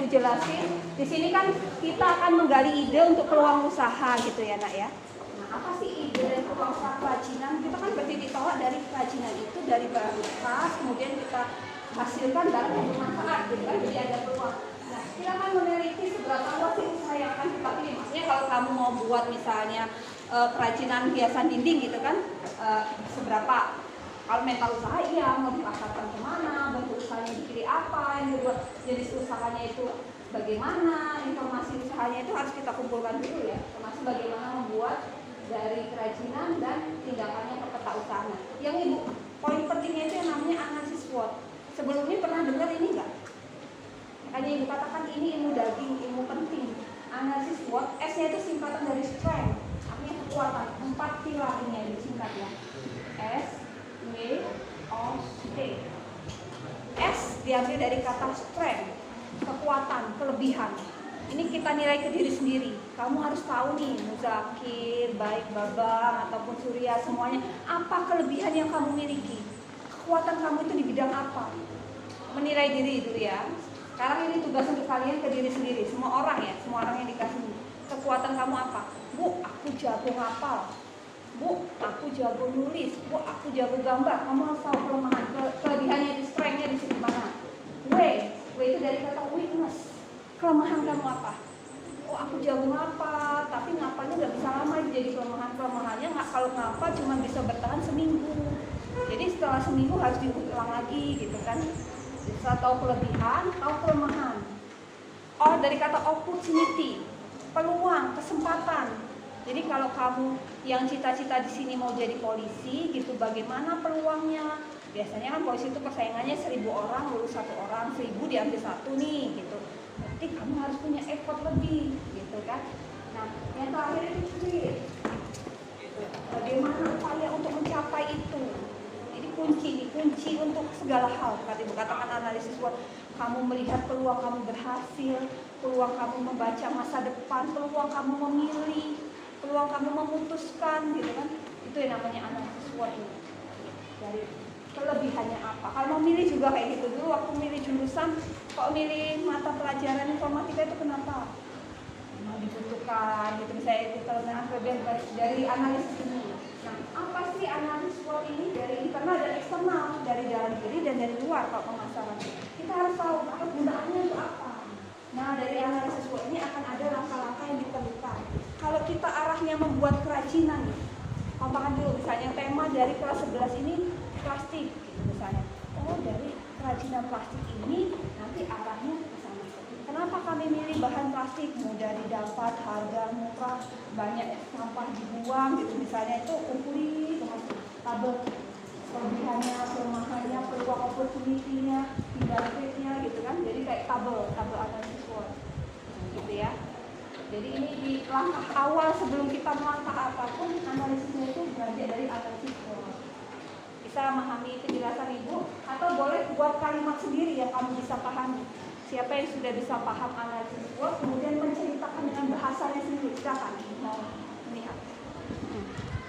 jelasin. Di sini kan kita akan menggali ide untuk peluang usaha gitu ya nak ya. Nah apa sih ide dari peluang usaha kerajinan? Kita kan berarti ditolak dari kerajinan itu dari barang bekas, kemudian kita hasilkan barang yang bermanfaat gitu kan, jadi ada peluang. Nah kita akan meneliti seberapa luas sih usaha yang akan kita pilih. Maksudnya kalau kamu mau buat misalnya kerajinan hiasan dinding gitu kan, seberapa? Kalau mental usaha iya, mau dipasarkan kemana, bentuk usahanya dipilih apa, yang dibuat jenis usahanya itu bagaimana, informasi usahanya itu harus kita kumpulkan dulu ya, termasuk bagaimana membuat dari kerajinan dan tindakannya ke peta usaha. Yang ibu, poin pentingnya itu yang namanya analisis SWOT. Sebelumnya pernah dengar ini enggak? Makanya ibu katakan ini ilmu daging, ilmu penting. Analisis SWOT, S-nya itu singkatan dari strength, artinya kekuatan. 4 pilar ini yang disingkat ya. S, W, O, T. S diambil dari kata strength, kekuatan, kelebihan. Ini kita nilai ke diri sendiri. Kamu harus tahu nih, Muzakir, baik Babang ataupun Surya semuanya, apa kelebihan yang kamu miliki? Kekuatan kamu itu di bidang apa? Menilai diri dulu ya. Sekarang ini tugas untuk kalian ke diri sendiri, semua orang ya, semua orang yang dikasih. Kekuatan kamu apa? Bu, aku jago ngapal. Bu, aku jago nulis. Bu, aku jago gambar. Kamu harus tahu kelemahan, kelebihannya di strength-nya di sini mana. W itu dari kata weakness. Kelemahan kamu apa? Oh, aku jago ngapal, tapi ngapalnya nggak bisa lama, jadi kelemahannya nggak, kalau ngapal cuma bisa bertahan seminggu. Jadi setelah seminggu harus diulang lagi gitu kan. Bisa tahu kelebihan, tahu kelemahan. Oh, dari kata opportunity, peluang, kesempatan. Jadi kalau kamu yang cita-cita di sini mau jadi polisi gitu, bagaimana peluangnya? Biasanya kan polisi itu persaingannya 1000 orang, lulus 1 orang, 1000 diambil 1 nih gitu. Berarti kamu harus punya effort lebih gitu kan. Nah, yang terakhir itu spirit. Gitu. Bagaimana upaya untuk mencapai itu? Ini kunci untuk segala hal. Tadi katakan analisis SWOT. Kamu melihat peluang kamu berhasil, peluang kamu membaca masa depan, peluang kamu memilih, peluang kamu memutuskan gitu kan. Itu yang namanya analisis SWOT ini. Dari kelebihannya apa. Kalau mau milih juga kayak gitu. Dulu waktu milih jurusan, kok milih mata pelajaran informatika itu kenapa? Mau dibutuhkan gitu, misalnya itu kelebihan dari analisis ini. Nah, apa sih analisis SWOT ini? Dari internal dan eksternal, dari dalam diri dan dari luar kalau pemasaran. Kita harus tahu kegunaannya itu apa. Nah, dari analisis SWOT ini akan ada langkah-langkah yang diperlukan. Kalau kita arahnya membuat kerajinan, pampakan dulu misalnya tema dari kelas 11 ini plastik gitu misalnya. Oh, dari kerajinan plastik ini nanti arahnya ke sana. Kenapa kami milih bahan plastik? Mudah didapat, harga murah, banyak sampah dibuang gitu misalnya, itu kumpuli tabel kelebihannya, kelemahannya, peluang opportunity-nya, benefit-nya gitu kan. Jadi kayak tabel analisis SWOT gitu ya. Jadi ini di langkah awal sebelum kita melangkah apapun, analisisnya itu belajar dari analisis SWOT. Bisa memahami penjelasan ibu, atau boleh buat kalimat sendiri yang kamu bisa pahami. Siapa yang sudah bisa paham analisis SWOT, kemudian menceritakan dengan bahasanya sendiri, silakan mau melihat.